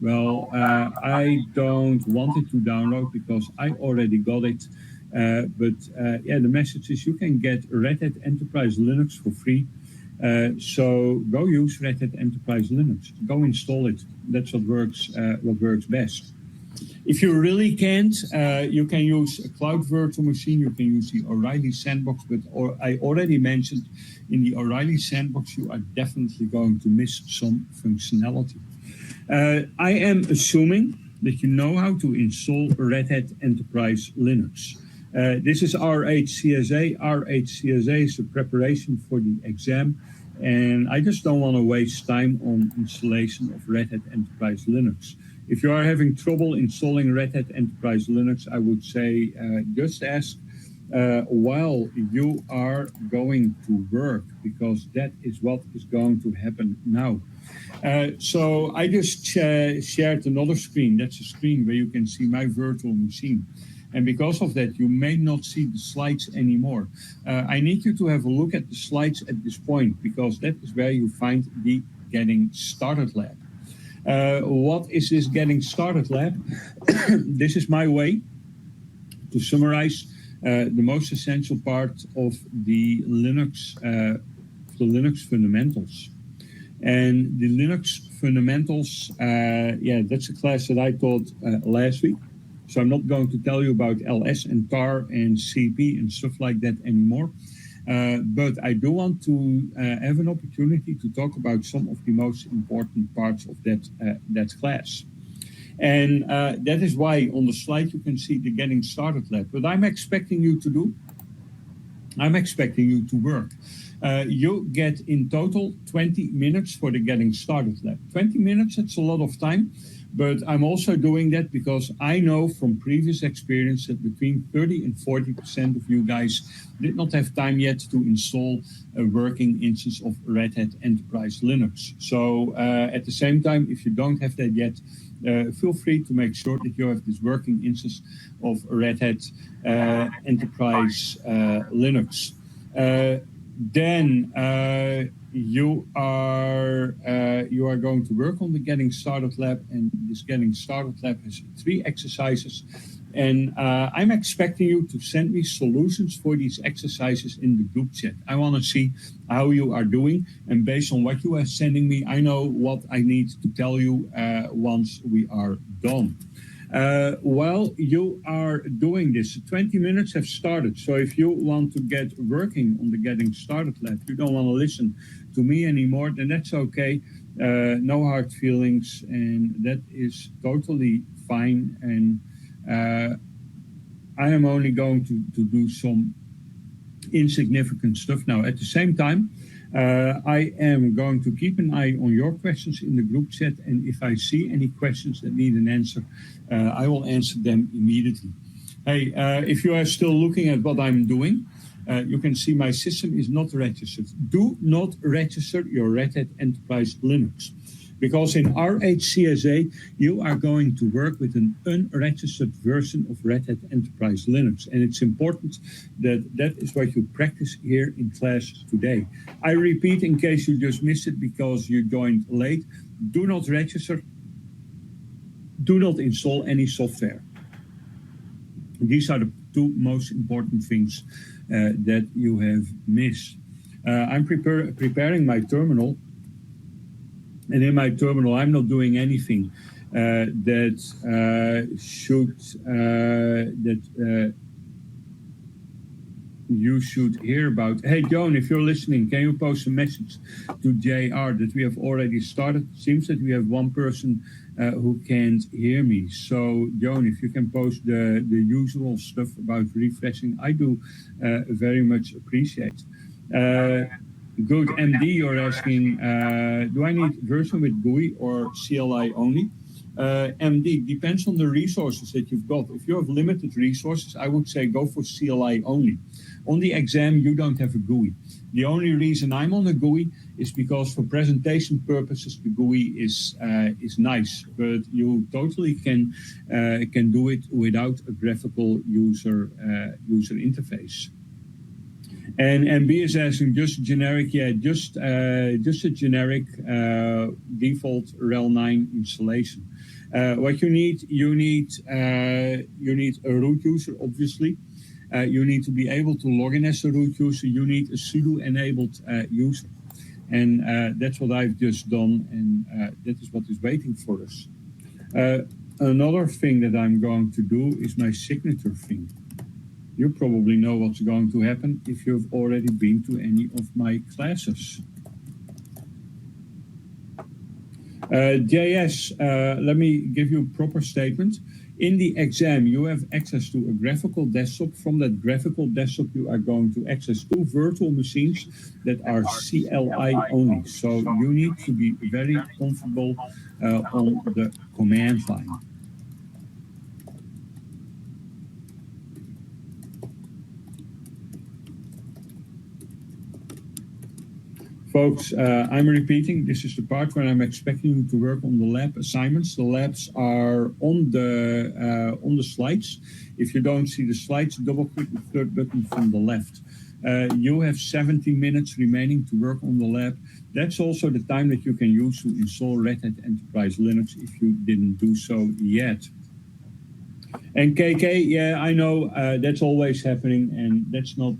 Well, I don't want it to download because I already got it. But yeah, the message is you can get Red Hat Enterprise Linux for free. So go use Red Hat Enterprise Linux. Go install it. That's what works best. If you really can't, you can use a cloud virtual machine. You can use the O'Reilly Sandbox. But I already mentioned in the O'Reilly Sandbox, you are definitely going to miss some functionality. I am assuming that you know how to install Red Hat Enterprise Linux. This is RHCSA. RHCSA is a preparation for the exam. And I just don't want to waste time on installation of Red Hat Enterprise Linux. If you are having trouble installing Red Hat Enterprise Linux, I would say just ask while you are going to work, because that is what is going to happen now. So I just shared another screen. That's a screen where you can see my virtual machine. And because of that, you may not see the slides anymore. I need you to have a look at the slides at this point, because that is where you find the Getting Started lab. What is this Getting Started lab? This is my way to summarize the most essential part of the Linux fundamentals. And the Linux fundamentals, yeah, that's a class that I taught last week. So I'm not going to tell you about LS and TAR and CP and stuff like that anymore. But I do want to have an opportunity to talk about some of the most important parts of that class. And that is why on the slide you can see the Getting Started lab. What I'm expecting you to do, I'm expecting you to work. You get in total 20 minutes for the Getting Started lab. 20 minutes, that's a lot of time. But I'm also doing that because I know from previous experience that between 30 and 40% of you guys did not have time yet to install a working instance of Red Hat Enterprise Linux. So at the same time, if you don't have that yet, feel free to make sure that you have this working instance of Red Hat Enterprise Linux. Then you are going to work on the Getting Started lab, and this Getting Started lab has 3 exercises. And I'm expecting you to send me solutions for these exercises in the group chat. I want to see how you are doing, and based on what you are sending me, I know what I need to tell you once we are done. While you are doing this, 20 minutes have started. So if you want to get working on the Getting Started lab, you don't want to listen to me anymore, then that's okay. No hard feelings, and that is totally fine. And I am only going to do some insignificant stuff now. At the same time, I am going to keep an eye on your questions in the group chat, and if I see any questions that need an answer, I will answer them immediately. Hey, if you are still looking at what I'm doing, you can see my system is not registered. Do not register your Red Hat Enterprise Linux, because in RHCSA, you are going to work with an unregistered version of Red Hat Enterprise Linux. And it's important that that is what you practice here in class today. I repeat, in case you just missed it because you joined late, do not register, do not install any software. These are the 2 most important things that you have missed. I'm preparing my terminal. And in my terminal, I'm not doing anything that you should hear about. Hey, Joan, if you're listening, can you post a message to JR that we have already started? It seems that we have 1 person who can't hear me. So, Joan, if you can post the usual stuff about refreshing, I do very much appreciate. Good, MD, you're asking, do I need version with GUI or CLI only? MD, depends on the resources that you've got. If you have limited resources, I would say go for CLI only. On the exam, you don't have a GUI. The only reason I'm on a GUI is because for presentation purposes, the GUI is nice, but you totally can do it without a graphical user interface. And B is asking just generic, just a generic default RHEL 9 installation. What you need a root user, obviously. You need to be able to log in as a root user. You need a sudo enabled user, and that's what I've just done, and that is what is waiting for us. Another thing that I'm going to do is my signature thing. You probably know what's going to happen if you've already been to any of my classes. JS, let me give you a proper statement. In the exam, you have access to a graphical desktop. From that graphical desktop, you are going to access 2 virtual machines that are CLI only. So you need to be very comfortable on the command line. Folks, I'm repeating, this is the part where I'm expecting you to work on the lab assignments. The labs are on the slides. If you don't see the slides, double-click the third button from the left. You have 70 minutes remaining to work on the lab. That's also the time that you can use to install Red Hat Enterprise Linux if you didn't do so yet. And KK, yeah, I know that's always happening, and that's not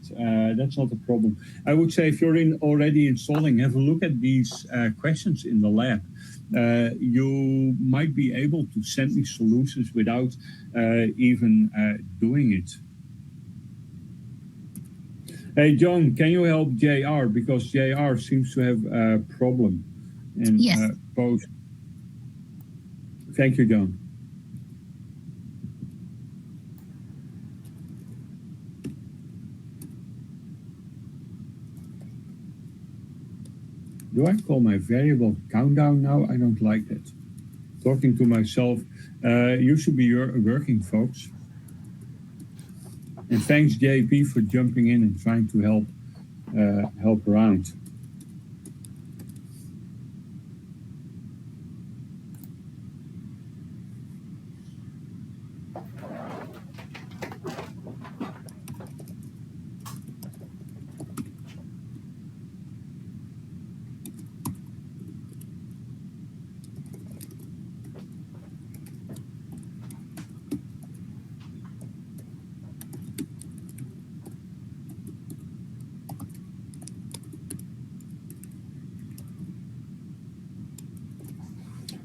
a problem. I would say if you're already installing, have a look at these questions in the lab. You might be able to send me solutions without even doing it. Hey, John, can you help JR? Because JR seems to have a problem. And, yes. Thank you, John. Do I call my variable countdown now? I don't like that. Talking to myself. You should be working, folks. And thanks, JP, for jumping in and trying to help around.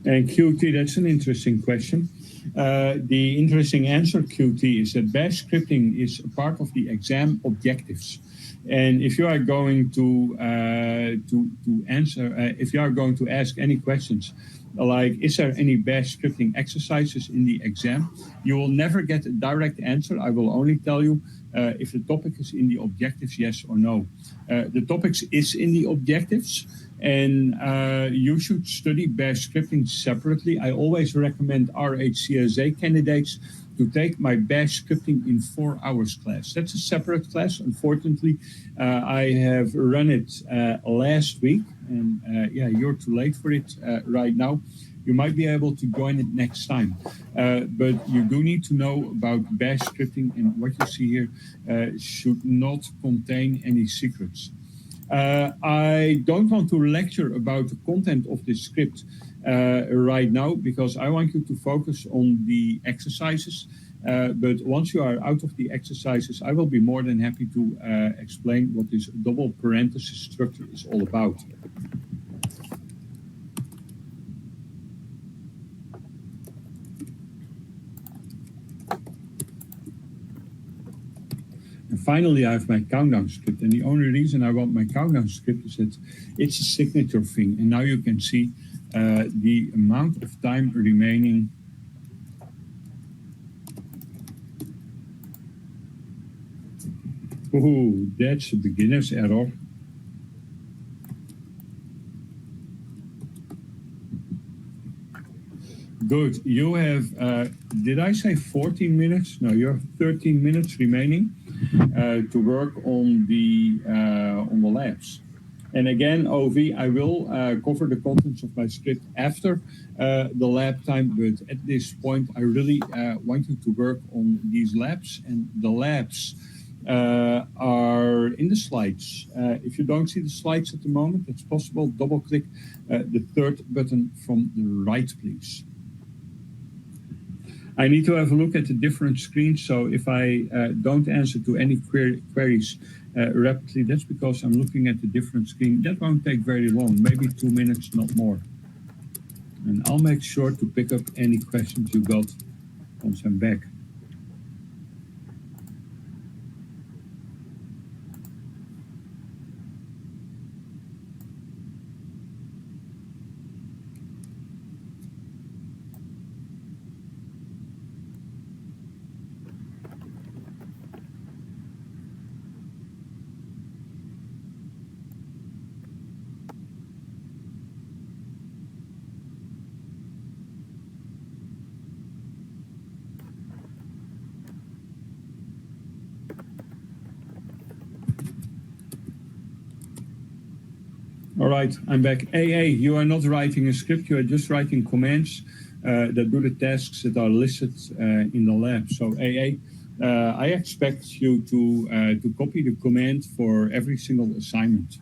And QT, that's an interesting question. The interesting answer, QT, is that bash scripting is a part of the exam objectives. And if you are going to answer, if you are going to ask any questions, like is there any bash scripting exercises in the exam, you will never get a direct answer. I will only tell you if the topic is in the objectives, yes or no. The topics is in the objectives. And you should study bash scripting separately. I always recommend RHCSA candidates to take my bash scripting in 4 hours class. That's a separate class. Unfortunately, I have run it last week. And yeah, you're too late for it right now. You might be able to join it next time. But you do need to know about bash scripting, and what you see here should not contain any secrets. I don't want to lecture about the content of this script right now, because I want you to focus on the exercises. But once you are out of the exercises, I will be more than happy to explain what this double parenthesis structure is all about. And finally, I have my countdown script. And the only reason I want my countdown script is that it's a signature thing. And now you can see the amount of time remaining. Oh, that's a beginner's error. Good. You have, did I say 14 minutes? No, you have 13 minutes remaining to work on the labs. And again, OV, I will cover the contents of my script after the lab time, but at this point, I really want you to work on these labs. And the labs are in the slides. If you don't see the slides at the moment, it's possible. Double click the third button from the right, please. I need to have a look at the different screens, so if I don't answer to any queries rapidly, that's because I'm looking at the different screen. That won't take very long, maybe 2 minutes, not more. And I'll make sure to pick up any questions you got once I'm back. All right, I'm back. AA, you are not writing a script, you are just writing commands that do the tasks that are listed in the lab. So AA, I expect you to copy the command for every single assignment.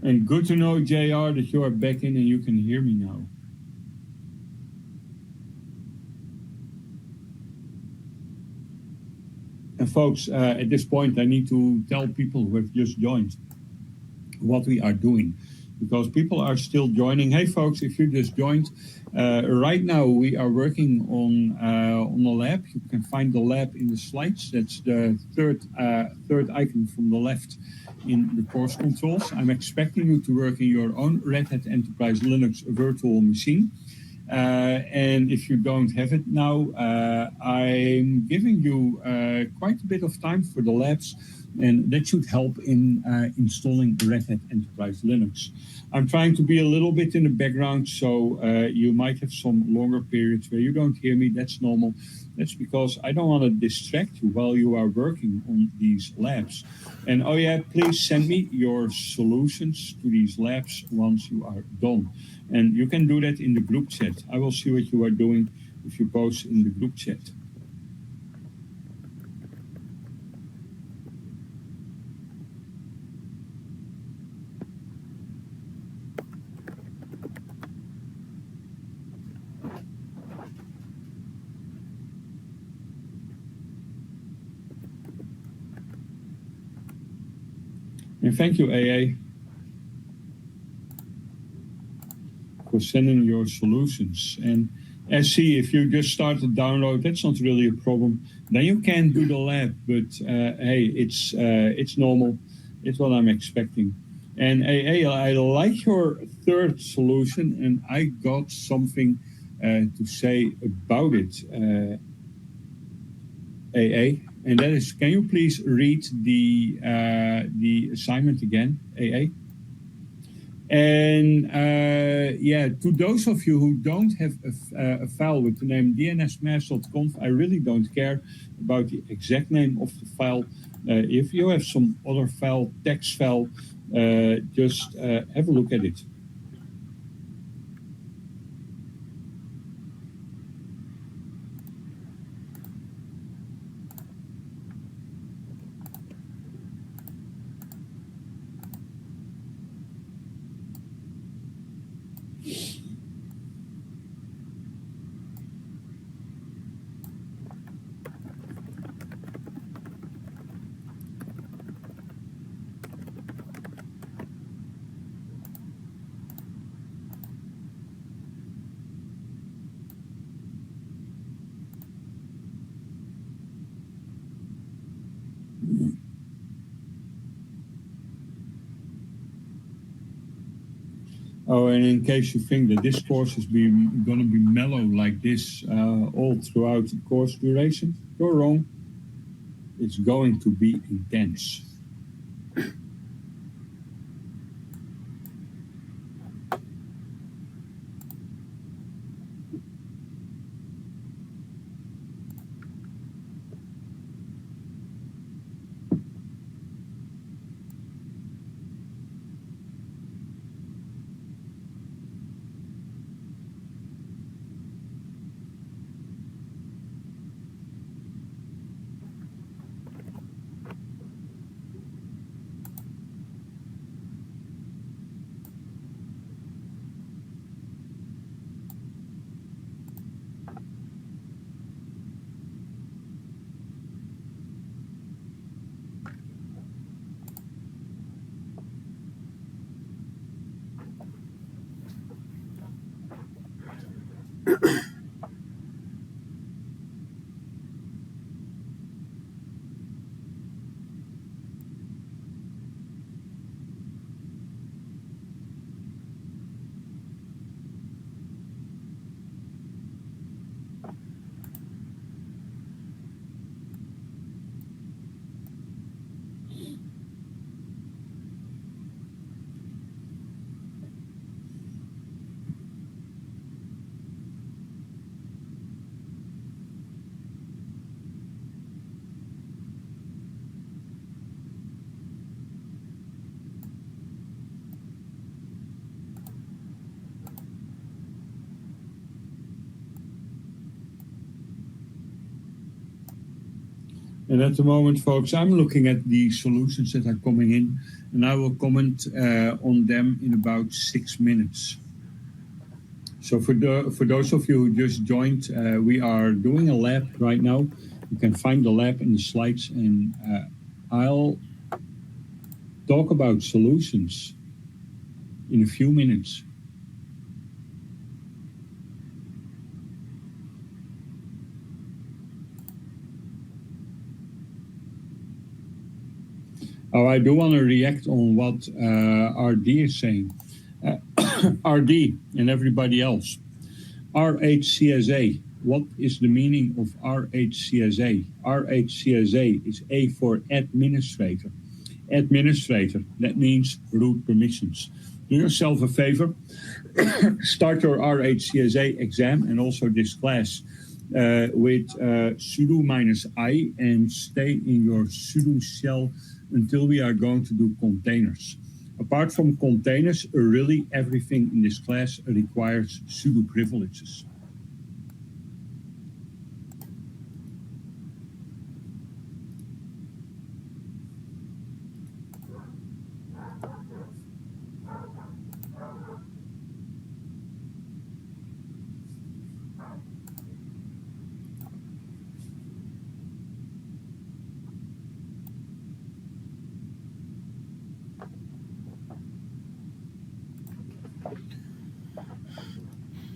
And good to know, JR, that you are back in and you can hear me now. And folks, at this point, I need to tell people who have just joined what we are doing, because people are still joining. Hey, folks, if you just joined, right now we are working on the lab. You can find the lab in the slides. That's the third icon from the left in the course controls. I'm expecting you to work in your own Red Hat Enterprise Linux virtual machine. And if you don't have it now, I'm giving you quite a bit of time for the labs, and that should help in installing Red Hat Enterprise Linux. I'm trying to be a little bit in the background, so you might have some longer periods where you don't hear me. That's normal. That's because I don't want to distract you while you are working on these labs. And oh yeah, please send me your solutions to these labs once you are done. And you can do that in the group chat. I will see what you are doing if you post in the group chat. And thank you, AA, for sending your solutions. And SC, if you just start to download, that's not really a problem. Then you can do the lab, but hey, it's normal. It's what I'm expecting. And AA, I like your third solution, and I got something to say about it, AA. And that is, can you please read the assignment again, AA? And yeah, to those of you who don't have a file with the name dnsmash.conf, I really don't care about the exact name of the file. If you have some other file, text file, just have a look at it. Oh, and in case you think that this course is going to be mellow like this all throughout the course duration, you're wrong. It's going to be intense. And at the moment, folks, I'm looking at the solutions that are coming in, and I will comment on them in about 6 minutes. So for those of you who just joined, we are doing a lab right now. You can find the lab in the slides, and I'll talk about solutions in a few minutes. Oh, I do want to react on what RD is saying. RD and everybody else. RHCSA. What is the meaning of RHCSA? RHCSA is A for administrator. Administrator, that means root permissions. Do yourself a favor, start your RHCSA exam and also this class with sudo -I and stay in your sudo shell until we are going to do containers. Apart from containers, really everything in this class requires sudo privileges.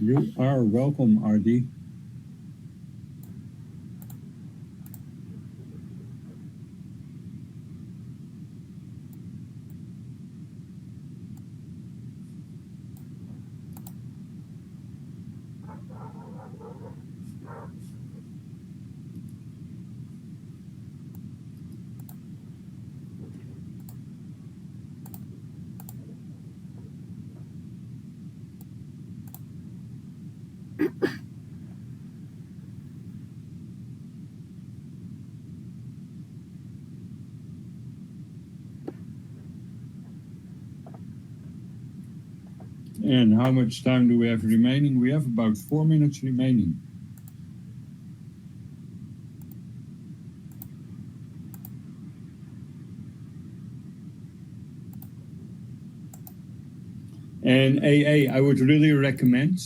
You are welcome, RD. And how much time do we have remaining? We have about 4 minutes remaining. And AA, I would really recommend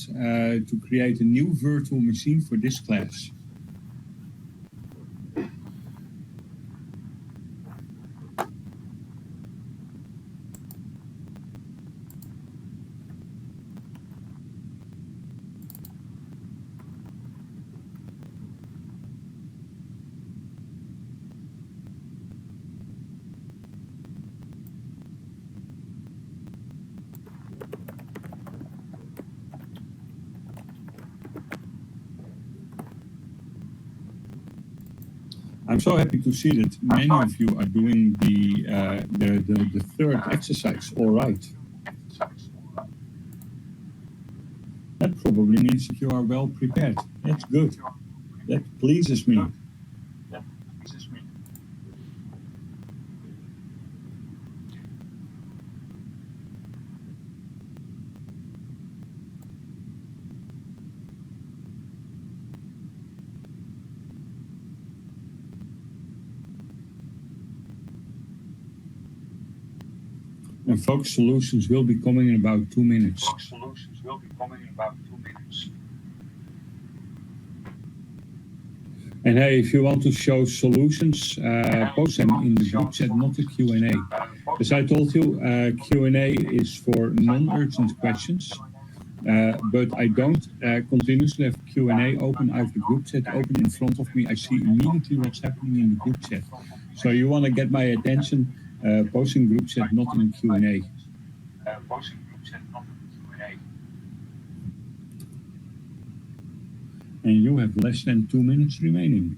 to create a new virtual machine for this class. I'm so happy to see that many of you are doing the third exercise all right. That probably means that you are well prepared. That's good. That pleases me. And folks, solutions will be coming in about 2 minutes. And hey, if you want to show solutions, post them in the group chat, not the Q&A. As I told you, Q&A is for non-urgent questions, but I don't continuously have Q&A open. I have the group chat open in front of me. I see immediately what's happening in the group chat. So you want to get my attention, posting group chat, not in Q&A. And you have less than 2 minutes remaining.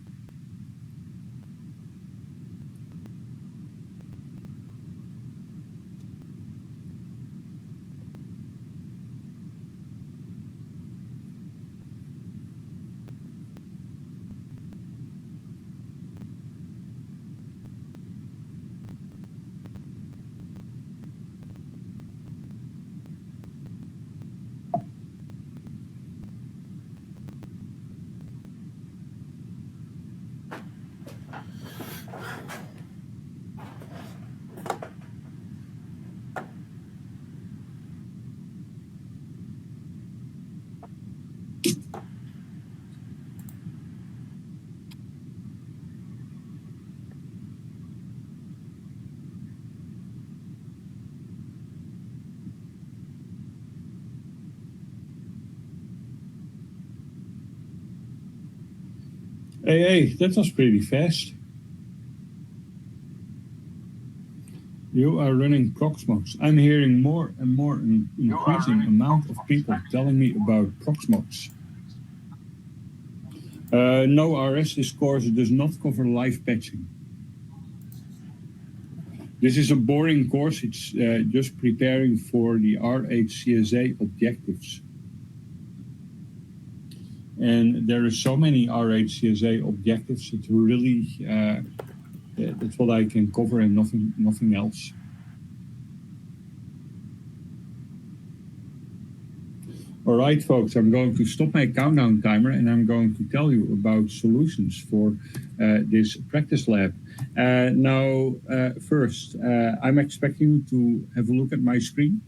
Hey, that was pretty fast. You are running Proxmox. I'm hearing more and more an increasing amount of people telling me about Proxmox. No, RS, this course does not cover live patching. This is a boring course. It's just preparing for the RHCSA objectives. And there are so many RHCSA objectives that really, that's what I can cover and nothing else. All right, folks, I'm going to stop my countdown timer and I'm going to tell you about solutions for this practice lab. First, I'm expecting you to have a look at my screen.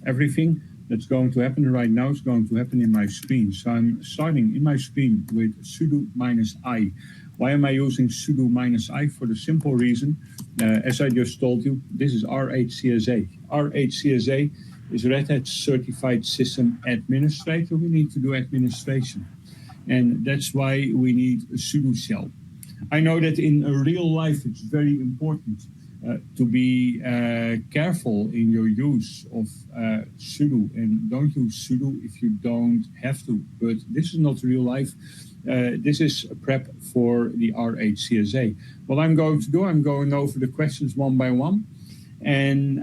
Everything that's going to happen right now is going to happen in my screen. So I'm starting in my screen with sudo -i. Why am I using sudo -i? For the simple reason, as I just told you, this is RHCSA. RHCSA is Red Hat Certified System Administrator. We need to do administration. And that's why we need a sudo shell. I know that in real life it's very important to be careful in your use of sudo, and don't use sudo if you don't have to. But this is not real life. This is a prep for the RHCSA. What I'm going to do, I'm going over the questions one by one. And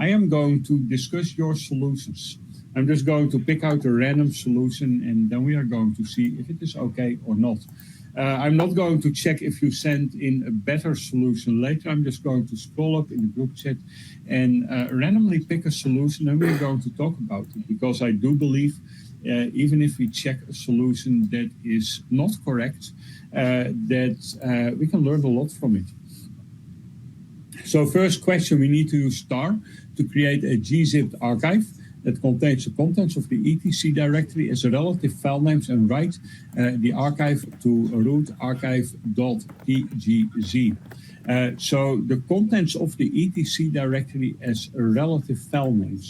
I am going to discuss your solutions. I'm just going to pick out a random solution and then we are going to see if it is okay or not. I'm not going to check if you send in a better solution later. I'm just going to scroll up in the group chat and randomly pick a solution and we're going to talk about it, because I do believe even if we check a solution that is not correct, that we can learn a lot from it. So first question, we need to use star to create a gzipped archive that contains the contents of the etc directory as a relative file names and write the archive to root archive.tgz. So the contents of the etc directory as relative file names.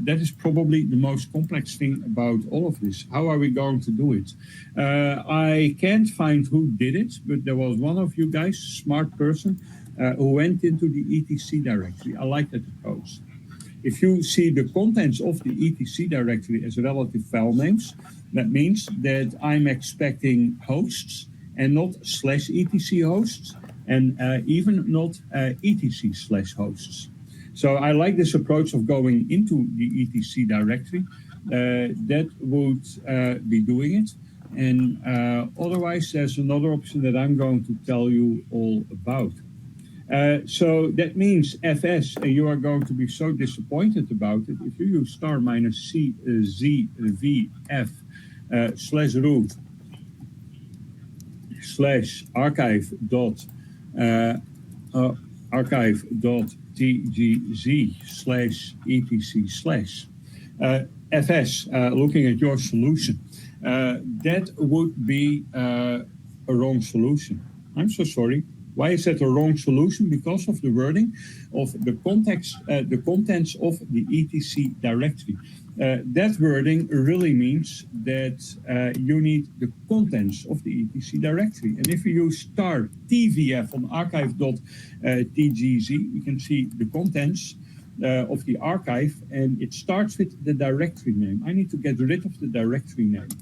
That is probably the most complex thing about all of this. How are we going to do it? I can't find who did it, but there was one of you guys, smart person, who went into the etc directory. I like that approach. If you see the contents of the etc directory as relative file names, that means that I'm expecting hosts and not /etc hosts, and even not etc/hosts. So I like this approach of going into the etc directory. That would be doing it. And otherwise, there's another option that I'm going to tell you all about. So that means fs, and you are going to be so disappointed about it, if you use star -czvf /root /archive.tgz/etc/ fs, looking at your solution, that would be a wrong solution. I'm so sorry. Why is that a wrong solution? Because of the wording of the context, the contents of the etc directory. That wording really means that you need the contents of the etc directory. And if you use star tvf on archive.tgz, you can see the contents of the archive, and it starts with the directory name. I need to get rid of the directory name.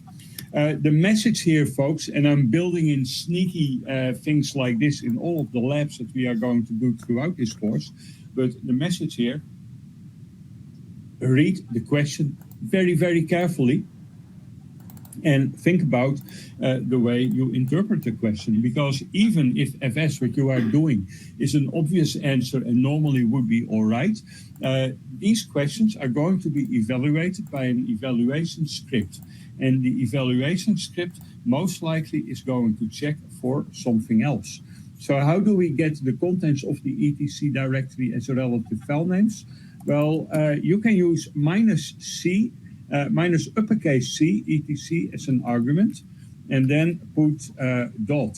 The message here, folks, and I'm building in sneaky things like this in all of the labs that we are going to do throughout this course, but the message here, read the question very, very carefully and think about the way you interpret the question, because even if fs, what you are doing, is an obvious answer and normally would be all right, these questions are going to be evaluated by an evaluation script. And the evaluation script most likely is going to check for something else. So how do we get the contents of the etc directory as relative file names? Well, you can use -c, minus uppercase C, etc as an argument, and then put dot.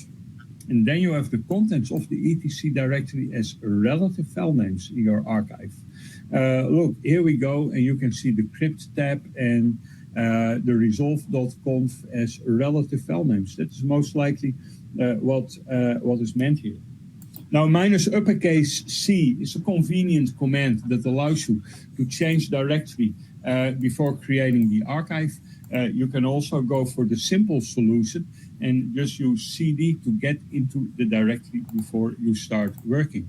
And then you have the contents of the etc directory as relative file names in your archive. Look, here we go, and you can see the crypt tab and the resolve.conf as relative file names. That is most likely what is meant here. Now, minus uppercase C is a convenient command that allows you to change directory before creating the archive. You can also go for the simple solution and just use CD to get into the directory before you start working.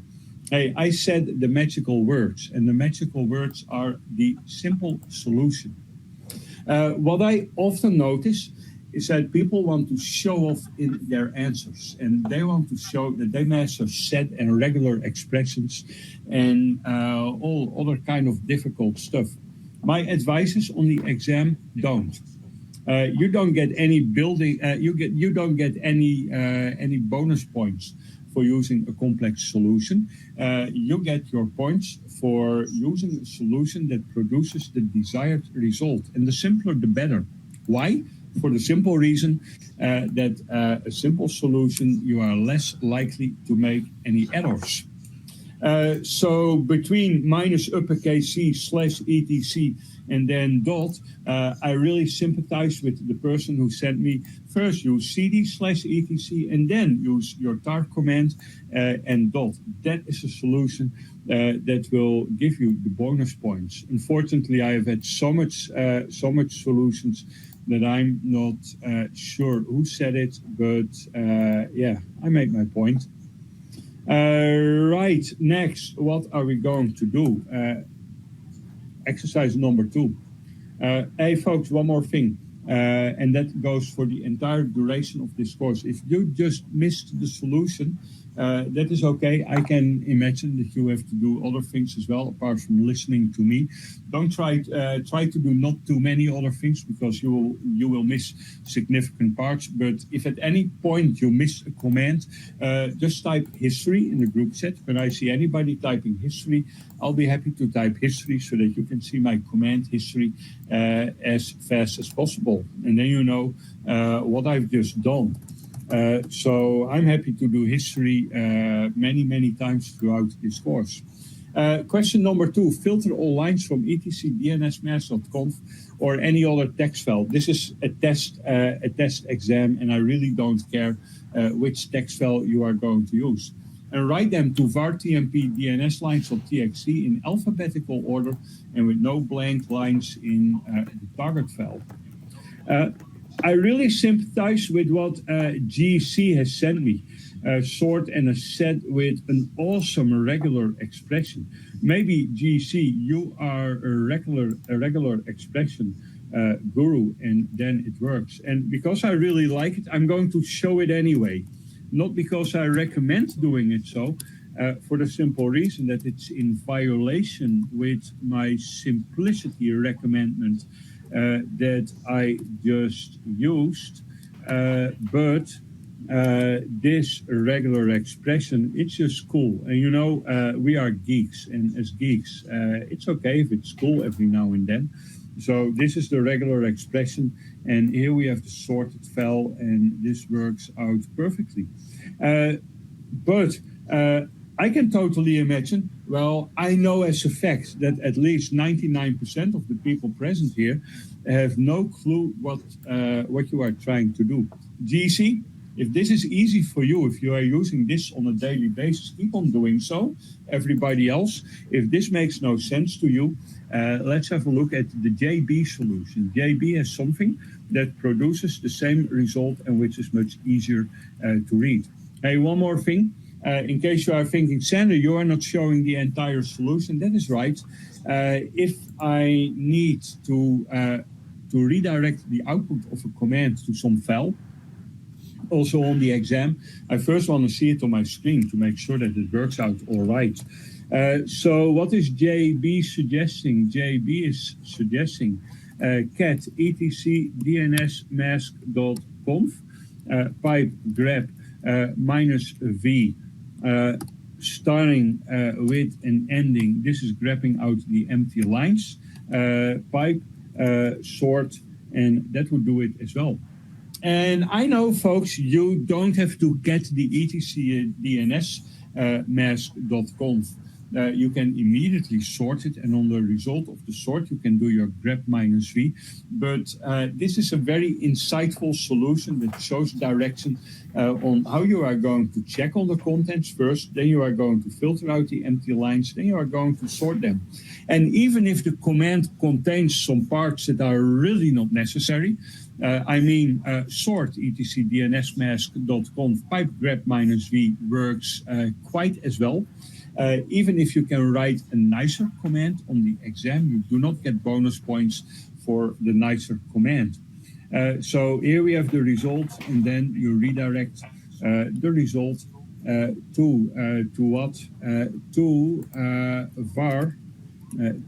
Hey, I said the magical words, and the magical words are the simple solution. What I often notice is that people want to show off in their answers, and they want to show that they master set and regular expressions and all other kind of difficult stuff. My advice is on the exam: don't. You don't get any building. You don't get any bonus points for using a complex solution. You get your points for using a solution that produces the desired result, and the simpler the better. Why? For the simple reason that a simple solution, you are less likely to make any errors. So between minus uppercase C / etc and then dot, I really sympathize with the person who sent me first use CD / etc and then use your tar command and dot. That is a solution that will give you the bonus points. Unfortunately, I have had so much solutions that I'm not sure who said it, but yeah, I made my point. Right, next, what are we going to do? Exercise number 2. Hey, folks, one more thing, and that goes for the entire duration of this course. If you just missed the solution, that is okay. I can imagine that you have to do other things as well, apart from listening to me. Don't try to do not too many other things, because you will miss significant parts. But if at any point you miss a command, just type history in the group chat. When I see anybody typing history, I'll be happy to type history so that you can see my command history as fast as possible. And then you know what I've just done. So I'm happy to do history many times throughout this course. Question number 2, filter all lines from etc dnsmask.conf or any other text file. This is a test exam, and I really don't care which text file you are going to use. And write them to var tmp dnslines.txt in alphabetical order and with no blank lines in the target file. I really sympathize with what GC has sent me. Sort and a set with an awesome regular expression. Maybe GC, you are a regular expression guru, and then it works. And because I really like it, I'm going to show it anyway. Not because I recommend doing it so, for the simple reason that it's in violation with my simplicity recommendment that I just used, but this regular expression, it's just cool. And you know, we are geeks, and as geeks, it's okay if it's cool every now and then. So this is the regular expression, and here we have the sorted file, and this works out perfectly. But I can totally imagine, well, I know as a fact that at least 99% of the people present here have no clue what you are trying to do. GC, if this is easy for you, if you are using this on a daily basis, keep on doing so. Everybody else, if this makes no sense to you, let's have a look at the JB solution. JB has something that produces the same result and which is much easier to read. Hey, one more thing. In case you are thinking, Sander, you are not showing the entire solution. That is right. If I need to redirect the output of a command to some file, also on the exam, I first want to see it on my screen to make sure that it works out all right. So what is JB suggesting? JB is suggesting cat etc dnsmask.conf pipe grep -v starting with an ending. This is grabbing out the empty lines, pipe sort, and that would do it as well. And I know, folks, you don't have to get the etc DNS mask.conf you can immediately sort it, and on the result of the sort, you can do your grep minus v. But this is a very insightful solution that shows direction on how you are going to check on the contents first, then you are going to filter out the empty lines, then you are going to sort them. And even if the command contains some parts that are really not necessary, sort etc dnsmask.conf pipe grep minus v works quite as well. Even if you can write a nicer command on the exam, you do not get bonus points for the nicer command. So here we have the result, and then you redirect the result to what? To var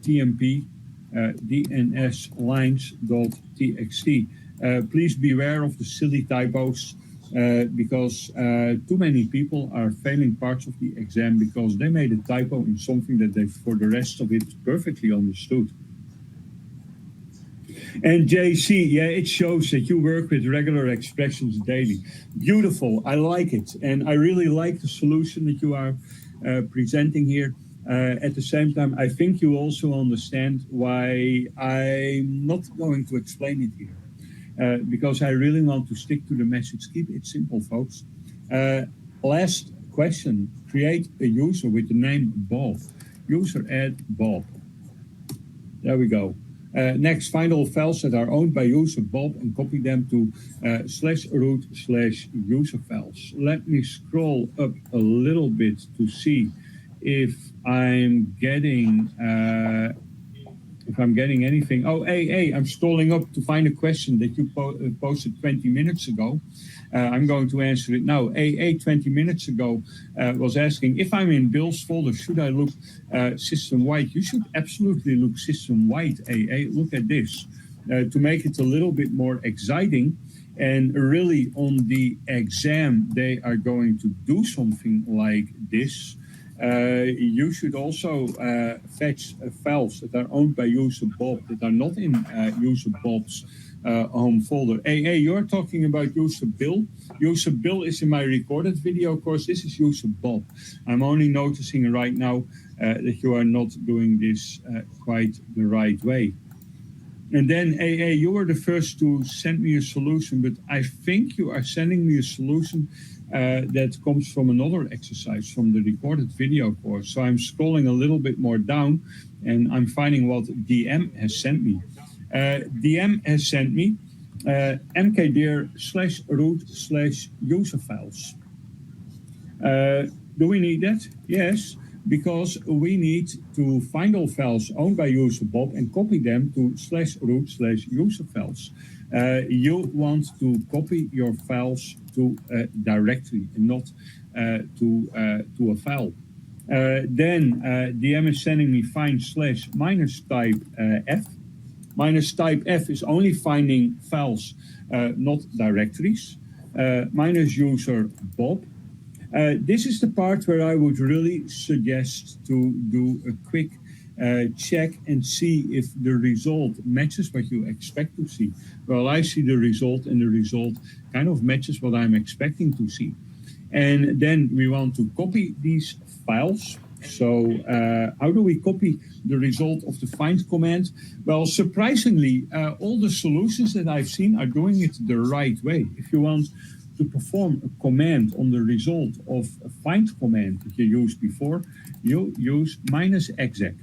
tmp dns lines.txt. Please beware of the silly typos because too many people are failing parts of the exam because they made a typo in something that they, for the rest of it, perfectly understood. And JC, yeah, it shows that you work with regular expressions daily. Beautiful, I like it. And I really like the solution that you are presenting here. At the same time, I think you also understand why I'm not going to explain it here. Because I really want to stick to the message. Keep it simple, folks. Last question. Create a user with the name Bob. User add Bob. There we go. Next, find all files that are owned by user Bob and copy them to /root/user files. Let me scroll up a little bit to see if I'm getting anything. Oh, hey, I'm scrolling up to find a question that you posted 20 minutes ago. I'm going to answer it now. 20 minutes ago was asking, if I'm in Bill's folder, should I look system-wide? You should absolutely look system-wide, Look at this. To make it a little bit more exciting, and really on the exam, they are going to do something like this. You should also fetch files that are owned by user Bob that are not in user Bob's home folder. You're talking about user Bill. User Bill is in my recorded video. Of course, this is user Bob. I'm only noticing right now that you are not doing this quite the right way. And then, you were the first to send me a solution, but I think you are sending me a solution that comes from another exercise from the recorded video course. So I'm scrolling a little bit more down, and I'm finding what DM has sent me. DM has sent me mkdir /root/user files. Do we need that? Yes, because we need to find all files owned by user Bob and copy them to /root/user files. You want to copy your files to a directory and not to a file. Then DM is sending me find /-type f. -type f is only finding files, not directories. -user Bob. This is the part where I would really suggest to do a quick check and see if the result matches what you expect to see. Well, I see the result, and the result kind of matches what I'm expecting to see. And then we want to copy these files. So how do we copy the result of the find command? Well, surprisingly, all the solutions that I've seen are doing it the right way. If you want to perform a command on the result of a find command that you used before, you use -exec.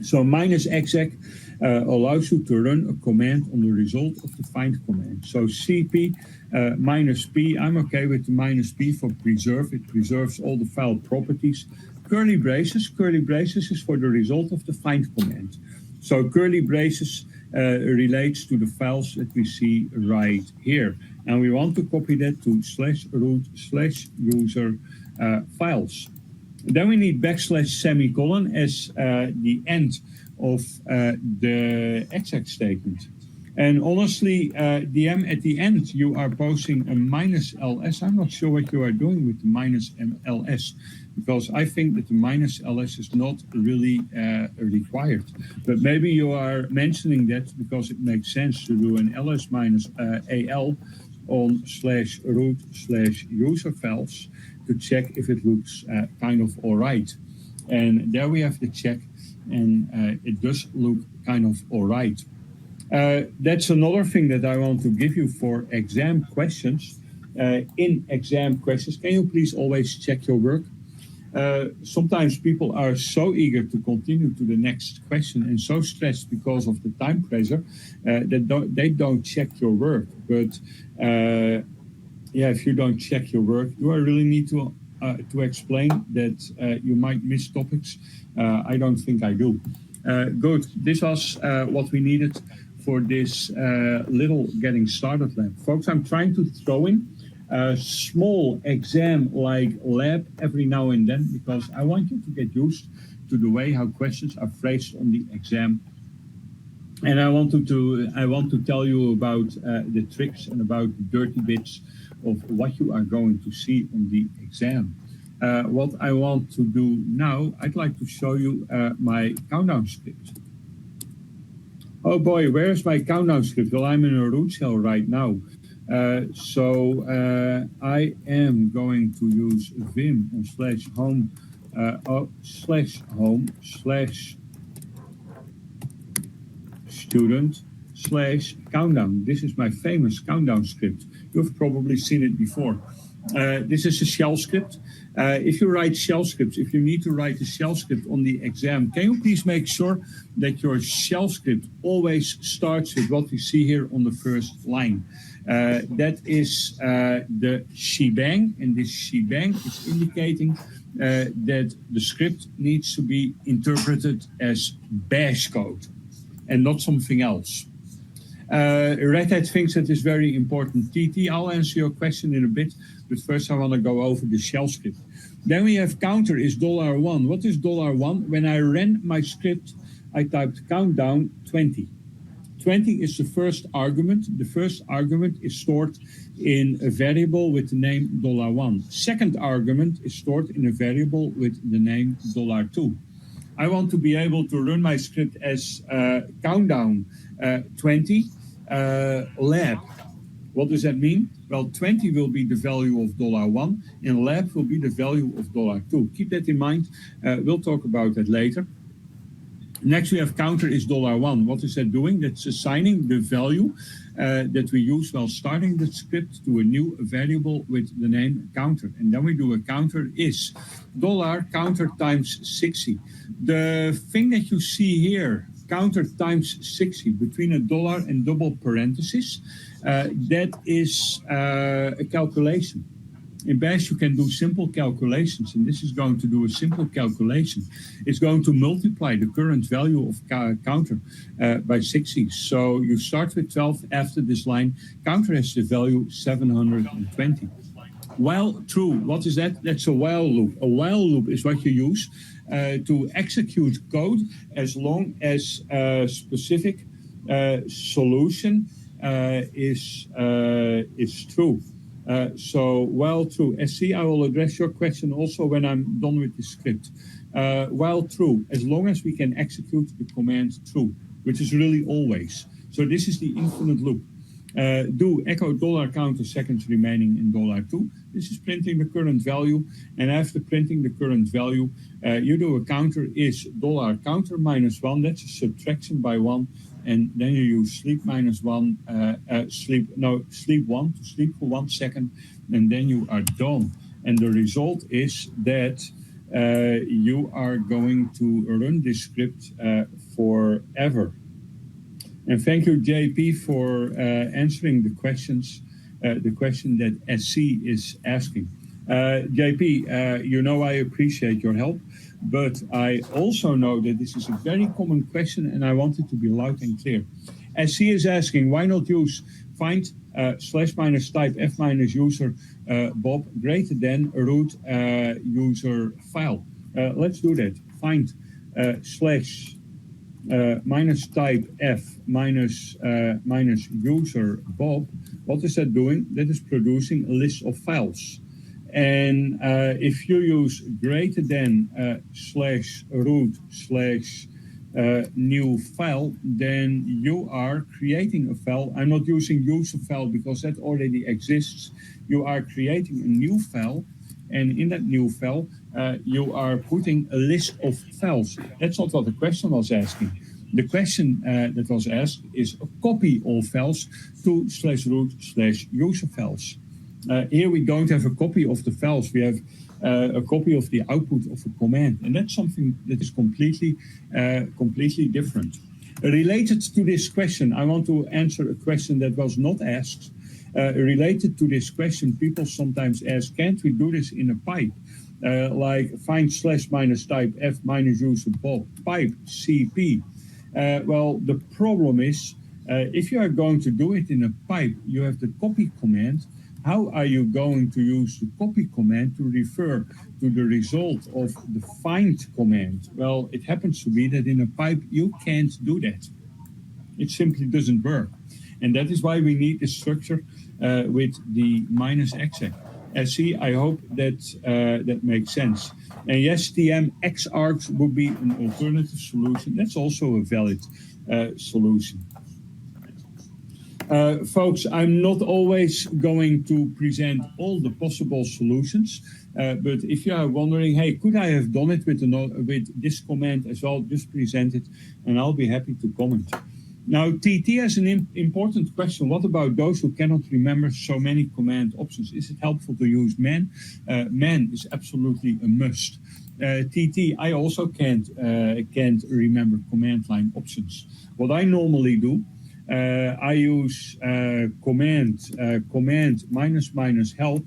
So -exec allows you to run a command on the result of the find command. So cp -p, I'm okay with the -p for preserve. It preserves all the file properties. Curly braces is for the result of the find command. So curly braces relates to the files that we see right here. And we want to copy that to /root/user files. Then we need \semicolon as the end of the exec statement. And honestly, DM, at the end, you are posting a -ls. I'm not sure what you are doing with the -ls, because I think that the -ls is not really required. But maybe you are mentioning that because it makes sense to do an ls -al on /root/user files to check if it looks kind of all right. And there we have the check, and it does look kind of all right. That's another thing that I want to give you for exam questions. In exam questions, can you please always check your work? Sometimes people are so eager to continue to the next question and so stressed because of the time pressure that they don't check your work. But yeah, if you don't check your work, do I really need to explain that you might miss topics? I don't think I do. Good. This was what we needed for this little getting started lab. Folks, I'm trying to throw in a small exam like lab every now and then because I want you to get used to the way how questions are phrased on the exam. And I want to tell you about the tricks and about the dirty bits of what you are going to see on the exam. What I want to do now, I'd like to show you my countdown script. Oh boy, where's my countdown script? Well, I'm in a root cell right now. So I am going to use vim on /home /student/countdown. This is my famous countdown script. You've probably seen it before. This is a shell script. If you write shell scripts, if you need to write a shell script on the exam, can you please make sure that your shell script always starts with what we see here on the first line? That is the shebang, and this shebang is indicating that the script needs to be interpreted as bash code and not something else. Red Hat thinks that is very important. TT, I'll answer your question in a bit, but first I want to go over the shell script. Then we have counter is $1. What is $1? When I ran my script, I typed countdown 20. 20 is the first argument. The first argument is stored in a variable with the name $1. Second argument is stored in a variable with the name $2. I want to be able to run my script as countdown 20 lab. What does that mean? Well, 20 will be the value of $1 and lab will be the value of $2. Keep that in mind. We'll talk about that later. Next, we have counter is $1. What is that doing? That's assigning the value that we use while starting the script to a new variable with the name counter. And then we do a counter is $counter times 60. The thing that you see here, counter times 60 between a dollar and double parentheses, that is a calculation. In Bash, you can do simple calculations, and this is going to do a simple calculation. It's going to multiply the current value of counter by 60. So you start with 12 after this line. Counter has the value 720. While true, what is that? That's a while loop. A while loop is what you use to execute code as long as a specific solution is true. So while true, SC, I will address your question also when I'm done with the script. While true, as long as we can execute the command true, which is really always. So this is the infinite loop. Do echo $counter seconds remaining in $2. This is printing the current value. And after printing the current value, you do a counter is $counter minus 1. That's a subtraction by 1. And then you use sleep minus 1, sleep 1 to sleep for 1 second. And then you are done. And the result is that you are going to run this script forever. And thank you, JP, for answering the questions, the question that SC is asking. JP, you know I appreciate your help, but I also know that this is a very common question, and I want it to be loud and clear. SC is asking, why not use find / type f - user Bob greater than root user file? Let's do that. Find / type f - user Bob. What is that doing? That is producing a list of files. And if you use greater than /root new file, then you are creating a file. I'm not using user file because that already exists. You are creating a new file. And in that new file, you are putting a list of files. That's not what the question was asking. The question that was asked is a copy of files to /root/user files. Here we don't have a copy of the files. We have a copy of the output of a command, and that's something that is completely different. Related to this question, I want to answer a question that was not asked. Related to this question, people sometimes ask, can't we do this in a pipe? Like find /-type f-user pipe cp. Well, the problem is, if you are going to do it in a pipe, you have the copy command. How are you going to use the copy command to refer to the result of the find command? Well, it happens to be that in a pipe, you can't do that. It simply doesn't work. And that is why we need the structure with the -exec. See, I hope that that makes sense. And yes, TM xargs would be an alternative solution. That's also a valid solution. Folks, I'm not always going to present all the possible solutions, but if you are wondering, hey, could I have done it with this command as well, just present it, and I'll be happy to comment. Now, TT has an important question. What about those who cannot remember so many command options? Is it helpful to use man? Man is absolutely a must. TT, I also can't remember command line options. What I normally do, I use command -help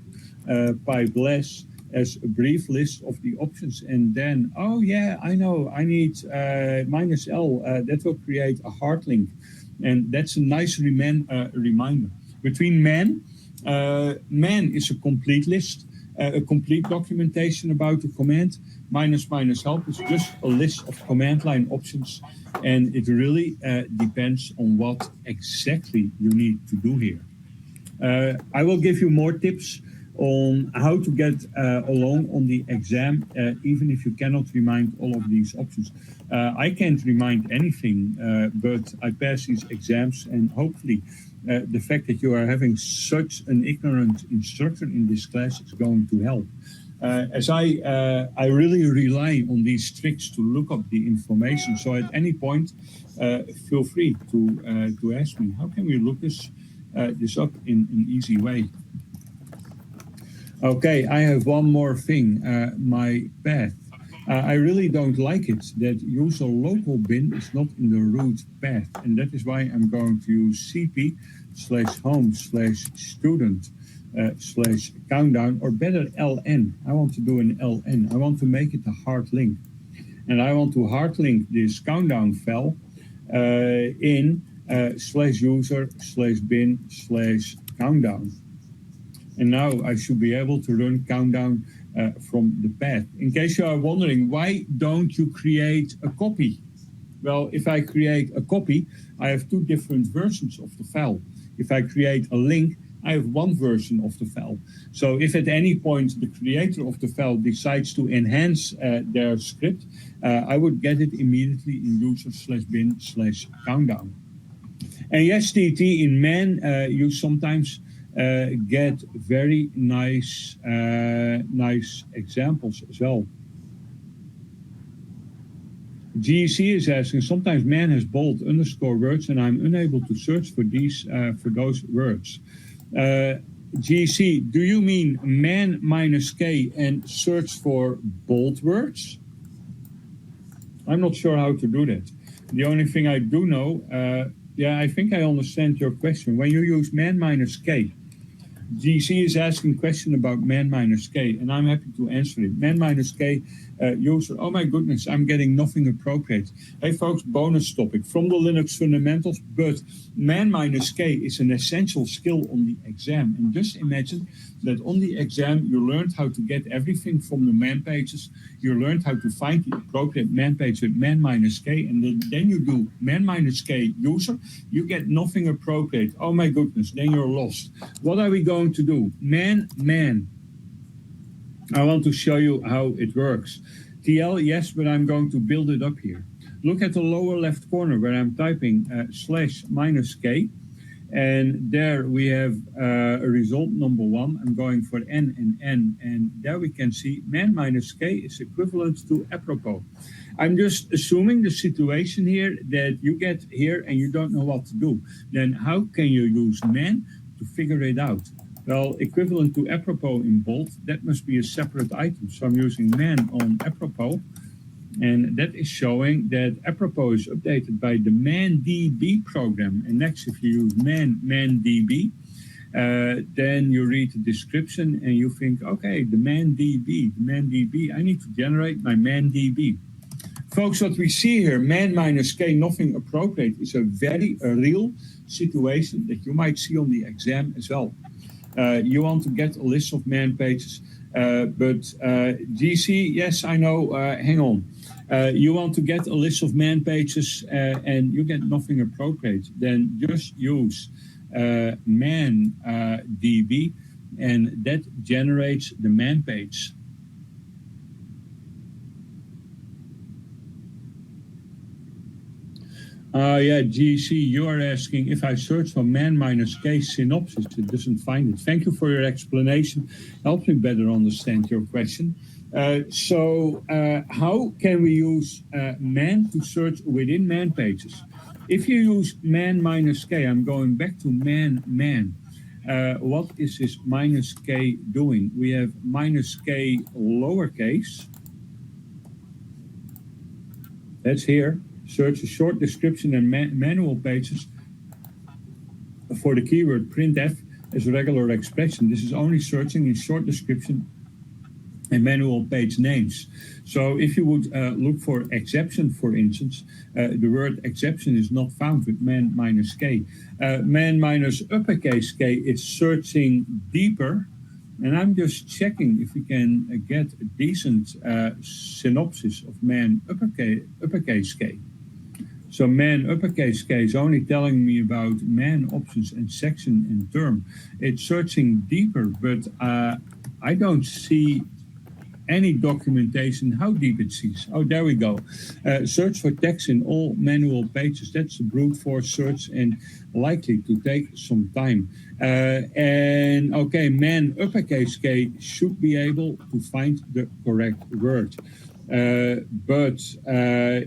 pipe less as a brief list of the options, and then, oh yeah, I know, I need -l, that will create a hard link, and that's a nice reminder. Between man is a complete list, a complete documentation about the command. -help is just a list of command line options, and it really depends on what exactly you need to do here. I will give you more tips on how to get along on the exam, even if you cannot remind all of these options. I can't remind anything, but I pass these exams, and hopefully the fact that you are having such an ignorant instructor in this class is going to help. As I really rely on these tricks to look up the information, so at any point, feel free to ask me, how can we look this up in an easy way? Okay, I have one more thing, my path. I really don't like it that user local bin is not in the root path, and that is why I'm going to use cp/home/student/countdown, or better ln. I want to do an ln. I want to make it a hard link, and I want to hard link this countdown file in /user/bin/countdown. And now I should be able to run countdown from the path. In case you are wondering, why don't you create a copy? Well, if I create a copy, I have two different versions of the file. If I create a link, I have one version of the file. So if at any point the creator of the file decides to enhance their script, I would get it immediately in user/bin/countdown. And yes, TT, in man, you sometimes get very nice examples as well. GEC is asking, sometimes man has bold underscore words and I'm unable to search for those words. GEC, do you mean man -k and search for bold words? I'm not sure how to do that. The only thing I do know, I think I understand your question. When you use man -k, GC is asking a question about man -k, and I'm happy to answer it. Man -k user, oh my goodness, I'm getting nothing appropriate. Hey folks, bonus topic from the Linux fundamentals, but man -k is an essential skill on the exam. And just imagine that on the exam, you learned how to get everything from the man pages. You learned how to find the appropriate man page with man -k, and then you do man -k user, you get nothing appropriate. Oh my goodness, then you're lost. What are we going to do? Man. I want to show you how it works. TL, yes, but I'm going to build it up here. Look at the lower left corner where I'm typing /-k, And there we have a result number 1. I'm going for N and N, and there we can see man minus K is equivalent to apropos. I'm just assuming the situation here that you get here and you don't know what to do. Then how can you use man to figure it out? Well, equivalent to apropos in bold, that must be a separate item. So I'm using man on apropos, and that is showing that apropos is updated by the mandb program. And next, if you use mandb, then you read the description and you think, okay, the mandb, I need to generate my mandb. Folks, what we see here, man minus K, nothing appropriate, is a very real situation that you might see on the exam as well. You want to get a list of man pages, but GC, yes, I know, hang on. You want to get a list of man pages and you get nothing appropriate, then just use man DB, and that generates the man page. Yeah, GC, you are asking if I search for man minus K synopsis, it doesn't find it. Thank you for your explanation. Helps me better understand your question. So how can we use man to search within man pages? If you use man minus K, I'm going back to man. What is this minus K doing? We have minus K lowercase. That's here. Search a short description and manual pages for the keyword printf as a regular expression. This is only searching in short description and manual page names. So if you would look for exception, for instance, the word exception is not found with man minus K. Man minus uppercase K is searching deeper. And I'm just checking if we can get a decent synopsis of man uppercase K. So man uppercase K is only telling me about man options and section and term. It's searching deeper, but I don't see any documentation how deep it sees. Oh, there we go. Search for text in all manual pages. That's a brute force search and likely to take some time. And okay, man uppercase K should be able to find the correct word. But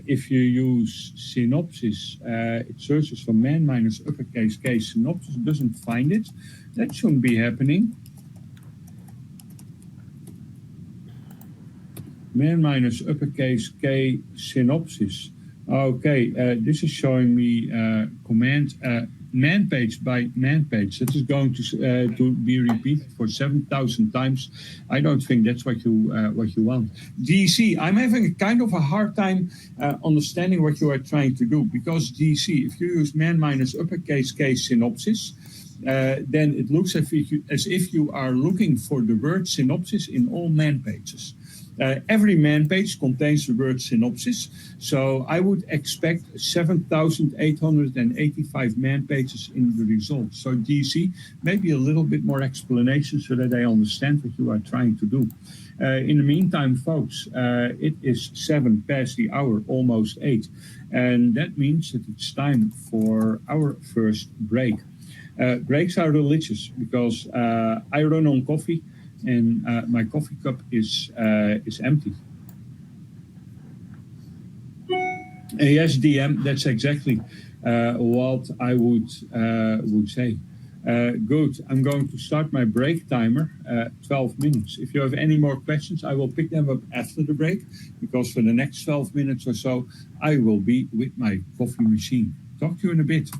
if you use synopsis, it searches for man minus uppercase K synopsis, doesn't find it. That shouldn't be happening. Man minus uppercase K synopsis. Okay, this is showing me command man page by man page. That is going to be repeated for 7,000 times. I don't think that's what you want. DC, I'm having a kind of a hard time understanding what you are trying to do, because DC, if you use man minus uppercase K synopsis, then it looks as if you are looking for the word synopsis in all man pages. Every man page contains the word synopsis, so I would expect 7,885 man pages in the results. So DC, maybe a little bit more explanation so that I understand what you are trying to do. In the meantime, folks, it is 7 past the hour, almost 8, and that means that it's time for our first break. Breaks are religious because I run on coffee, and my coffee cup is empty. Yes, DM, that's exactly what I would say. Good, I'm going to start my break timer, 12 minutes. If you have any more questions, I will pick them up after the break, because for the next 12 minutes or so, I will be with my coffee machine. Talk to you in a bit.